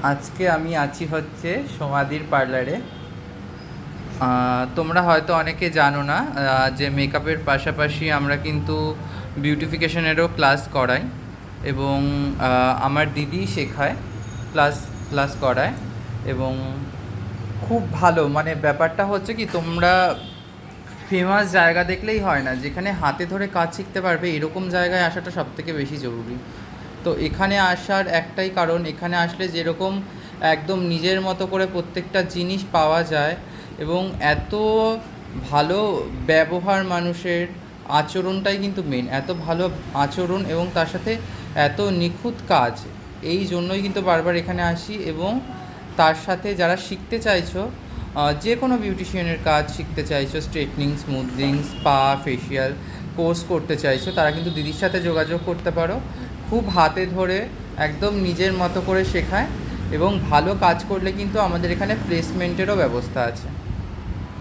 আজকে আমি আছি হচ্ছে সমাধির পার্লারে। তোমরা হয়তো অনেকে জানো না যে মেকআপের পাশাপাশি আমরা কিন্তু বিউটিফিকেশনেরও ক্লাস করাই, এবং আমার দিদি শেখায়, প্লাস ক্লাস করায়। এবং খুব ভালো, মানে ব্যাপারটা হচ্ছে কি, তোমরা ফেমাস জায়গা দেখলেই হয় না, যেখানে হাতে ধরে কাজ শিখতে পারবে এরকম জায়গায় আসাটা সবথেকে বেশি জরুরি। তো এখানে আসার একটাই কারণ, এখানে আসলে যেরকম একদম নিজের মতো করে প্রত্যেকটা জিনিস পাওয়া যায়, এবং এত ভালো ব্যবহার, মানুষের আচরণটাই কিন্তু মেন, এত ভালো আচরণ এবং তার সাথে এত নিখুঁত কাজ। এই জন্যই কিন্তু বারবার এখানে আসি। এবং তার সাথে যারা শিখতে চাইছো, যে কোনো বিউটিশিয়ানের কাজ শিখতে চাইছো, straightening, smoothing, spa, facial course করতে চাইছো, তারা কিন্তু দিদির সাথে যোগাযোগ করতে পারো। খুব হাতে ধরে একদম নিজের মতো করে শেখায়, এবং ভালো কাজ করলে কিন্তু আমাদের এখানে প্লেসমেন্টেরও ব্যবস্থা আছে।